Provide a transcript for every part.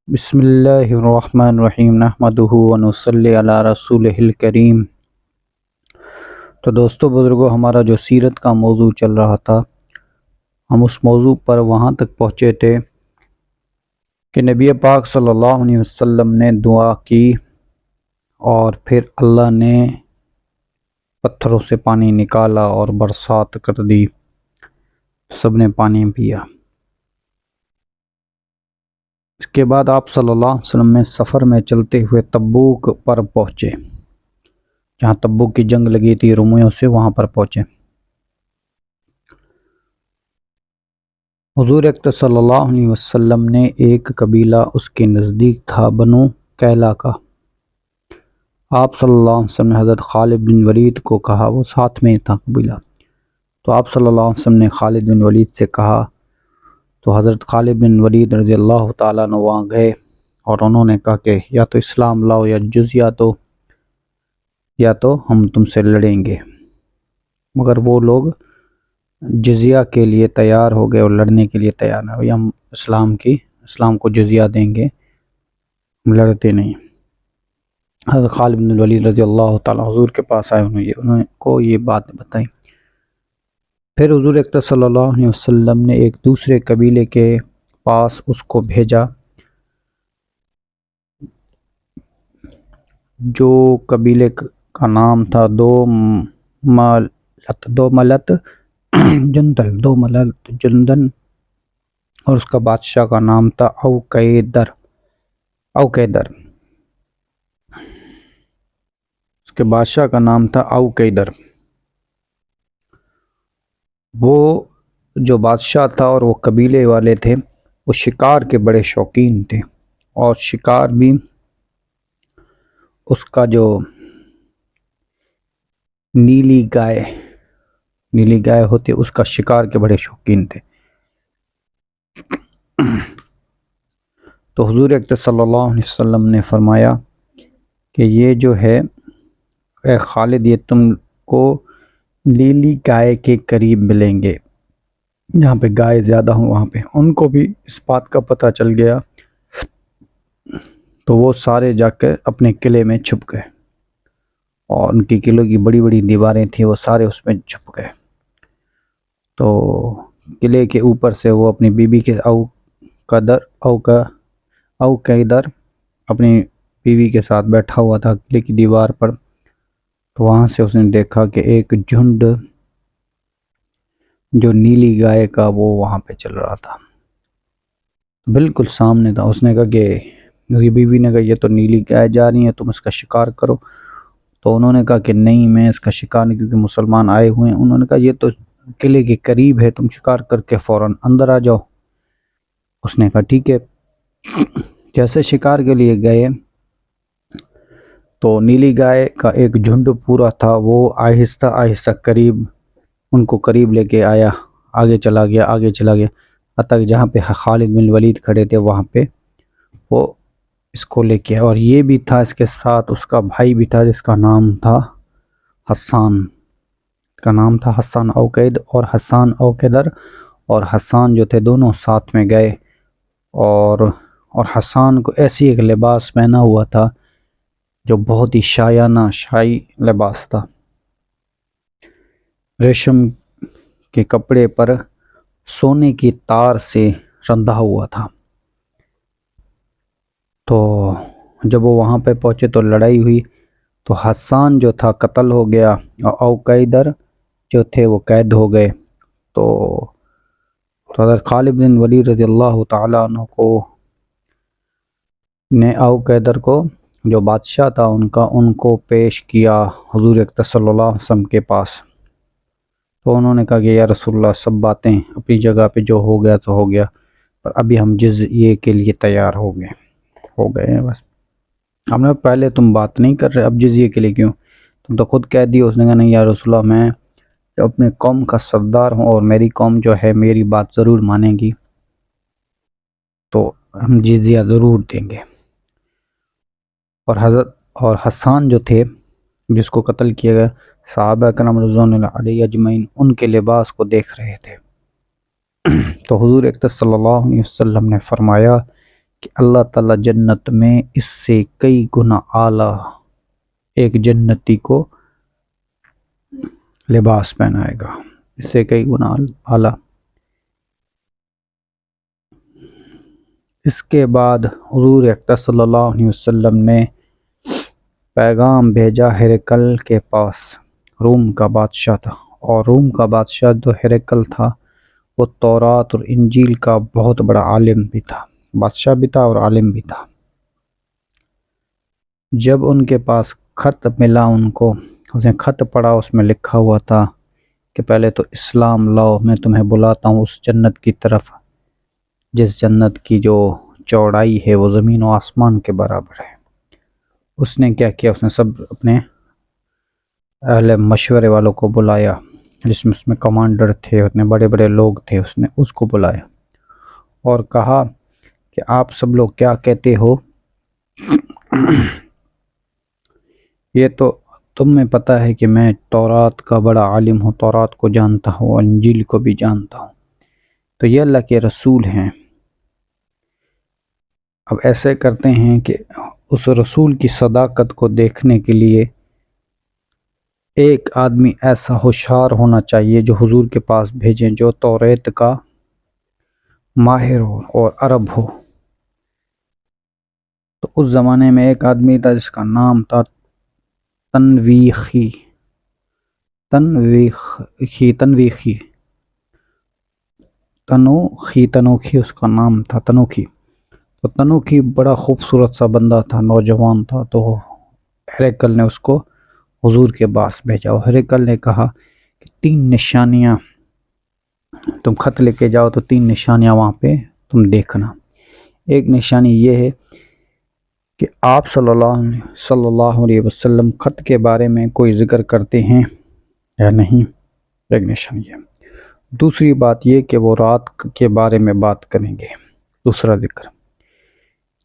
بسم اللہ الرحمن الرحیم نحمدہ ونصلی علی رسولہ الکریم۔ تو دوستو بزرگو، ہمارا جو سیرت کا موضوع چل رہا تھا، ہم اس موضوع پر وہاں تک پہنچے تھے کہ نبی پاک صلی اللہ علیہ وسلم نے دعا کی اور پھر اللہ نے پتھروں سے پانی نکالا اور برسات کر دی، سب نے پانی پیا۔ اس کے بعد آپ صلی اللہ علیہ وسلم میں سفر میں چلتے ہوئے تبوک پر پہنچے، جہاں تبوک کی جنگ لگی تھی رومیوں سے، وہاں پر پہنچے۔ حضور اکرم صلی اللہ علیہ وسلم نے ایک قبیلہ اس کے نزدیک تھا، بنو کیلا کا۔ آپ صلی اللہ علیہ وسلم نے حضرت خالد بن ولید کو کہا، وہ ساتھ میں تھا قبیلہ، تو آپ صلی اللہ علیہ وسلم نے خالد بن ولید سے کہا، تو حضرت خالد بن ولید رضی اللہ تعالیٰ عنہ وہاں گئے اور انہوں نے کہا کہ یا تو اسلام لاؤ یا یا تو ہم تم سے لڑیں گے۔ مگر وہ لوگ جزیہ کے لیے تیار ہو گئے اور لڑنے کے لیے تیار نہ ہوئے، ہم اسلام کو جزیہ دیں گے، ہم لڑتے نہیں۔ حضرت خالد بن ولید رضی اللہ تعالیٰ حضور کے پاس آئے، انہوں کو یہ بات بتائی۔ پھر حضور اکرم صلی اللہ علیہ وسلم نے ایک دوسرے قبیلے کے پاس اس کو بھیجا، جو قبیلے کا نام تھا دو ملت جندن، اور اس کا بادشاہ کا نام تھا اوقیدر۔ اس کے بادشاہ کا نام تھا اوقیدر۔ وہ جو بادشاہ تھا اور وہ قبیلے والے تھے، وہ شکار کے بڑے شوقین تھے، اور شکار بھی اس کا جو نیلی گائے ہوتی، اس کا شکار کے بڑے شوقین تھے۔ تو حضور اکرم صلی اللہ علیہ وسلم نے فرمایا کہ یہ جو ہے اے خالد، یہ تم کو نیلی گائے کے قریب ملیں گے، جہاں پہ گائے زیادہ ہوں وہاں پہ۔ ان کو بھی اس بات کا پتہ چل گیا، تو وہ سارے جا کر اپنے قلعے میں چھپ گئے، اور ان کی قلعوں کی بڑی بڑی دیواریں تھیں، وہ سارے اس میں چھپ گئے۔ تو قلعے کے اوپر سے وہ اپنی بیوی کے اوقیدر اپنی بیوی کے ساتھ بیٹھا ہوا تھا قلعے کی دیوار پر۔ تو وہاں سے اس نے دیکھا کہ ایک جھنڈ جو نیلی گائے کا وہ وہاں پہ چل رہا تھا، بالکل سامنے تھا۔ اس نے کہا کہ میری بیوی نے کہا یہ تو نیلی گائے جا رہی ہے، تم اس کا شکار کرو۔ تو انہوں نے کہا کہ نہیں، میں اس کا شکار نہیں، کیونکہ مسلمان آئے ہوئے ہیں۔ انہوں نے کہا یہ تو قلعے کے قریب ہے، تم شکار کر کے فوراً اندر آ جاؤ۔ اس نے کہا ٹھیک ہے۔ جیسے شکار کے لیے گئے تو نیلی گائے کا ایک جھنڈ پورا تھا، وہ آہستہ آہستہ ان کو قریب لے کے آیا، آگے چلا گیا، حتیٰ کہ جہاں پہ خالد بن ولید کھڑے تھے وہاں پہ وہ اس کو لے کے، اور یہ بھی تھا اس کے ساتھ اس کا بھائی بھی تھا، جس کا نام تھا حسان اوقید اور حسان اوقیدر، اور حسان جو تھے دونوں ساتھ میں گئے، اور حسان کو ایسی ایک لباس پہنا ہوا تھا جو بہت ہی شاہی لباس تھا، ریشم کے کپڑے پر سونے کی تار سے رندا ہوا تھا۔ تو جب وہ وہاں پہ پہنچے تو لڑائی ہوئی، تو حسان جو تھا قتل ہو گیا، اور اوقیدر جو تھے وہ قید ہو گئے۔ تو حضرت خالد بن ولید رضی اللہ تعالیٰ عنہ نے اوقیدر کو، جو بادشاہ تھا ان کو پیش کیا حضور اکرم صلی اللہ علیہ وسلم کے پاس۔ تو انہوں نے کہا کہ یا رسول اللہ، سب باتیں اپنی جگہ پہ، جو ہو گیا تو ہو گیا، پر ابھی ہم جزیے کے لیے تیار ہو گئے ہیں بس۔ ہم نے پہلے تم بات نہیں کر رہے، اب جزیے کے لیے کیوں؟ تم تو خود کہہ دی۔ اس نے کہا نہیں یا رسول اللہ، میں اپنے قوم کا سردار ہوں، اور میری قوم جو ہے میری بات ضرور مانے گی، تو ہم جزیہ ضرور دیں گے۔ اور حسان جو تھے، جس کو قتل کیا گیا، صحابہ کرام رضوان اللہ علیہ اجمعین ان کے لباس کو دیکھ رہے تھے۔ تو حضور اکرم صلی اللہ علیہ وسلم نے فرمایا کہ اللہ تعالیٰ جنت میں اس سے کئی گنا اعلیٰ ایک جنتی کو لباس پہنائے گا، اس سے کئی گنا اعلیٰ۔ اس کے بعد حضور اکرم صلی اللہ علیہ وسلم نے پیغام بھیجا ہرقل کے پاس۔ روم کا بادشاہ تھا، اور روم کا بادشاہ جو ہرقل تھا وہ تورات اور انجیل کا بہت بڑا عالم بھی تھا، بادشاہ بھی تھا اور عالم بھی تھا۔ جب ان کے پاس خط ملا، ان کو اس نے خط پڑھا، اس میں لکھا ہوا تھا کہ پہلے تو اسلام لاؤ، میں تمہیں بلاتا ہوں اس جنت کی طرف جس جنت کی جو چوڑائی ہے وہ زمین و آسمان کے برابر ہے۔ اس نے کیا کیا، اس نے سب اپنے اہل مشورے والوں کو بلایا، جس میں اس میں کمانڈر تھے، اتنے بڑے بڑے لوگ تھے، اس نے اس کو بلایا اور کہا کہ آپ سب لوگ کیا کہتے ہو؟ یہ تو تمہیں پتہ ہے کہ میں تورات کا بڑا عالم ہوں، تورات کو جانتا ہوں، انجیل کو بھی جانتا ہوں، تو یہ اللہ کے رسول ہیں۔ اب ایسے کرتے ہیں کہ اس رسول کی صداقت کو دیکھنے کے لیے ایک آدمی ایسا ہوشیار ہونا چاہیے جو حضور کے پاس بھیجیں، جو توریت کا ماہر ہو اور عرب ہو۔ تو اس زمانے میں ایک آدمی تھا جس کا نام تھا تنویخی اس کا نام تھا تنوخی۔ تو تنوخی بڑا خوبصورت سا بندہ تھا، نوجوان تھا، تو ہرقل نے اس کو حضور کے پاس بھیجا۔ اور ہرقل نے کہا کہ 3 نشانیاں تم خط لے کے جاؤ، تو 3 نشانیاں وہاں پہ تم دیکھنا۔ ایک نشانی یہ ہے کہ آپ صلی اللہ علیہ وسلم خط کے بارے میں کوئی ذکر کرتے ہیں یا نہیں، ایک نشانی ہے۔ دوسری بات یہ کہ وہ رات کے بارے میں بات کریں گے، دوسرا ذکر۔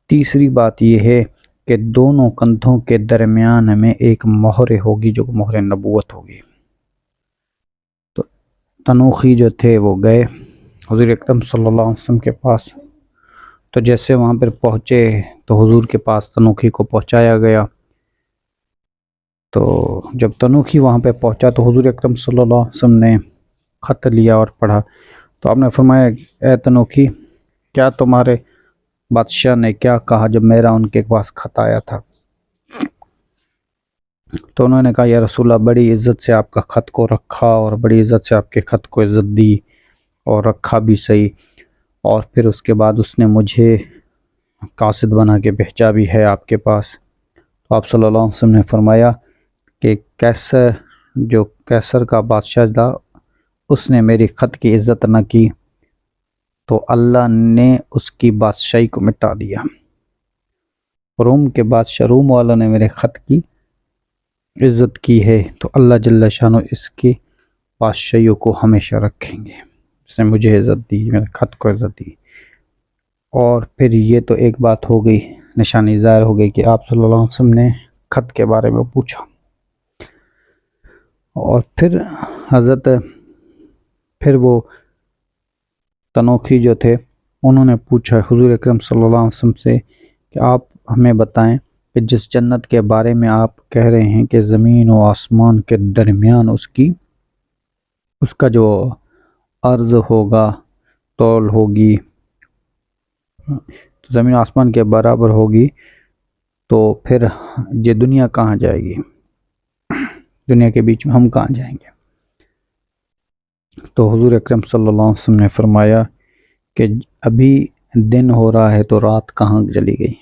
تیسری بات یہ ہے کہ دونوں کندھوں کے درمیان میں ایک مہر ہوگی جو مہر نبوت ہوگی۔ تو تنوخی جو تھے وہ گئے حضور اکرم صلی اللہ علیہ وسلم کے پاس۔ تو جیسے وہاں پر پہنچے تو حضور کے پاس تنوخی کو پہنچایا گیا۔ تو جب تنوخی وہاں پہ پہنچا تو حضور اکرم صلی اللہ علیہ وسلم نے خط لیا اور پڑھا۔ تو آپ نے فرمایا، اے تنوخی، کیا تمہارے بادشاہ نے کیا کہا جب میرا ان کے پاس خط آیا تھا؟ تو انہوں نے کہا، یا رسول اللہ، بڑی عزت سے آپ کا خط کو رکھا اور بڑی عزت سے آپ کے خط کو عزت دی اور رکھا بھی صحیح، اور پھر اس کے بعد اس نے مجھے قاصد بنا کے بھیجا بھی ہے آپ کے پاس۔ تو آپ صلی اللہ علیہ وسلم نے فرمایا کہ کیسر کا بادشاہ تھا، اس نے میری خط کی عزت نہ کی تو اللہ نے اس کی بادشاہی کو مٹا دیا۔ روم کے بادشاہ، روم والوں نے میرے خط کی عزت کی ہے تو اللہ جل شانہ اس کی بادشاہیوں کو ہمیشہ رکھیں گے۔ اس نے مجھے عزت دی، میرے خط کو عزت دی۔ اور پھر یہ تو ایک بات ہو گئی، نشانی ظاہر ہو گئی کہ آپ صلی اللہ علیہ وسلم نے خط کے بارے میں پوچھا۔ اور پھر وہ تنوخی جو تھے انہوں نے پوچھا حضور اکرم صلی اللہ علیہ وسلم سے کہ آپ ہمیں بتائیں کہ جس جنت کے بارے میں آپ کہہ رہے ہیں کہ زمین و آسمان کے درمیان اس کا جو عرض ہوگا، طول ہوگی، تو زمین و آسمان کے برابر ہوگی، تو پھر یہ دنیا کہاں جائے گی؟ دنیا کے بیچ میں ہم کہاں جائیں گے؟ تو حضور اکرم صلی اللہ علیہ وسلم نے فرمایا کہ ابھی دن ہو رہا ہے تو رات کہاں چلی گئی؟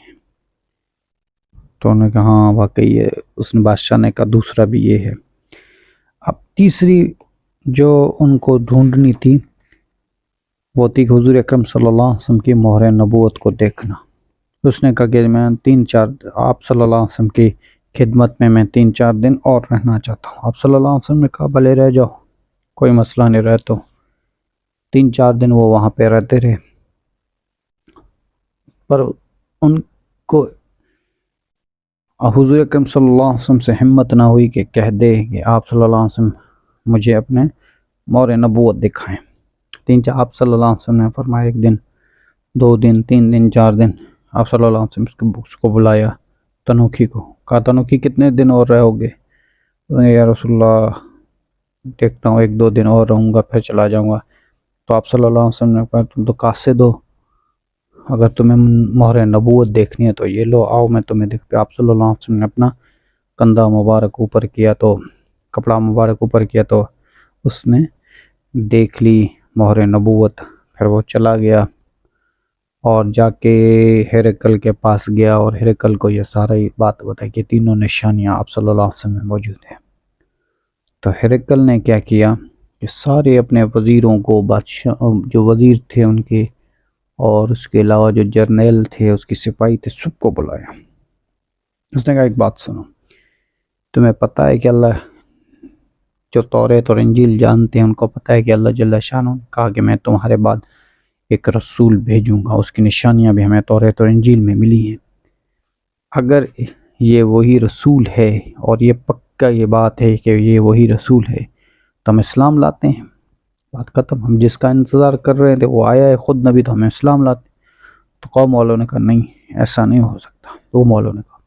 تو انہوں نے کہا ہاں واقعی ہے۔ اس نے بادشاہ نے کہا دوسرا بھی یہ ہے۔ اب تیسری جو ان کو ڈھونڈنی تھی وہ تھی کہ حضور اکرم صلی اللہ علیہ وسلم کی مہر نبوت کو دیکھنا۔ اس نے کہا کہ میں آپ صلی اللہ علیہ وسلم کی خدمت میں 3-4 دن اور رہنا چاہتا ہوں۔ آپ صلی اللہ علیہ وسلم نے کہا بھلے رہ جاؤ، کوئی مسئلہ نہیں، رہ تو 3-4 دن وہ وہاں پہ رہتے رہے۔ پر ان کو حضور اکرم صلی اللہ علیہ وسلم سے ہمت نہ ہوئی کہ کہہ دے کہ آپ صلی اللہ علیہ وسلم مجھے اپنے مہر نبوت دکھائیں۔ آپ صلی اللہ علیہ وسلم نے فرمایا 1 دن، 2 دن، 3 دن، 4 دن، آپ صلی اللہ علیہ وسلم اس کو بلایا تنوخی کو، کہا تنوخی کتنے دن اور رہو گے؟ یا رسول اللہ دیکھتا ہوں 1-2 دن اور رہوں گا پھر چلا جاؤں گا۔ تو آپ صلی اللہ علیہ وسلم نے کہا تم تو قاصد ہو، اگر تمہیں مہر نبوت دیکھنی ہے تو یہ لو، آؤ میں تمہیں دیکھتا۔ آپ صلی اللہ علیہ وسلم نے اپنا کندھا مبارک اوپر کیا، تو کپڑا مبارک اوپر کیا تو اس نے دیکھ لی مہر نبوت۔ پھر وہ چلا گیا اور جا کے ہرقل کے پاس گیا اور ہرقل کو یہ ساری بات بتائی کہ تینوں نشانیاں آپ صلی اللہ علیہ وسلم میں موجود ہیں۔ تو ہرقل نے کیا کیا کہ سارے اپنے وزیروں کو، بادشاہ جو وزیر تھے ان کے، اور اس کے علاوہ جو جرنیل تھے، اس کی سپاہی تھے، سب کو بلایا۔ اس نے کہا ایک بات سنو، تمہیں پتہ ہے کہ اللہ جو توریت اور انجیل جانتے ہیں ان کو پتہ ہے کہ اللہ جل شانہ نے کہا کہ میں تمہارے بعد ایک رسول بھیجوں گا، اس کی نشانیاں بھی ہمیں توریت اور انجیل میں ملی ہیں۔ اگر یہ وہی رسول ہے اور یہ پکا یہ بات ہے کہ یہ وہی رسول ہے تو ہم اسلام لاتے ہیں، بات ختم۔ ہم جس کا انتظار کر رہے تھے وہ آیا ہے خود نبی، تو ہمیں اسلام لاتے ہیں۔ تو قوم والوں نے کہا نہیں ایسا نہیں ہو سکتا۔ قوم والوں نے کہا،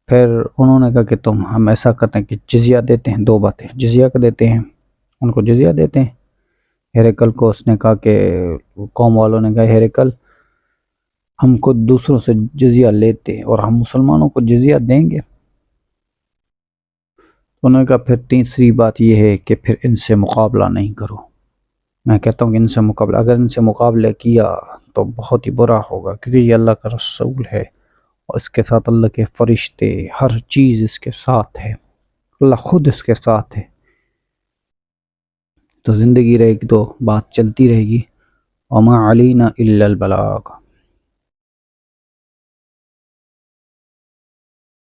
پھر انہوں نے کہا کہ ہم ایسا کرتے ہیں کہ جزیہ دیتے ہیں، 2 باتیں، جزیہ کا دیتے ہیں، ان کو جزیہ دیتے ہیں۔ ہرقل کو اس نے کہا کہ قوم والوں نے کہا ہرقل ہم کو دوسروں سے جزیہ لیتے ہیں اور ہم مسلمانوں کو جزیہ دیں گے؟ انہوں نے کہا پھر تیسری بات یہ ہے کہ پھر ان سے مقابلہ نہیں کرو۔ میں کہتا ہوں کہ ان سے مقابلہ، اگر ان سے مقابلہ کیا تو بہت ہی برا ہوگا، کیونکہ یہ اللہ کا رسول ہے اور اس کے ساتھ اللہ کے فرشتے، ہر چیز اس کے ساتھ ہے، اللہ خود اس کے ساتھ ہے۔ تو زندگی رہے گی تو بات چلتی رہے گی۔ وما علینا الا البلاغ۔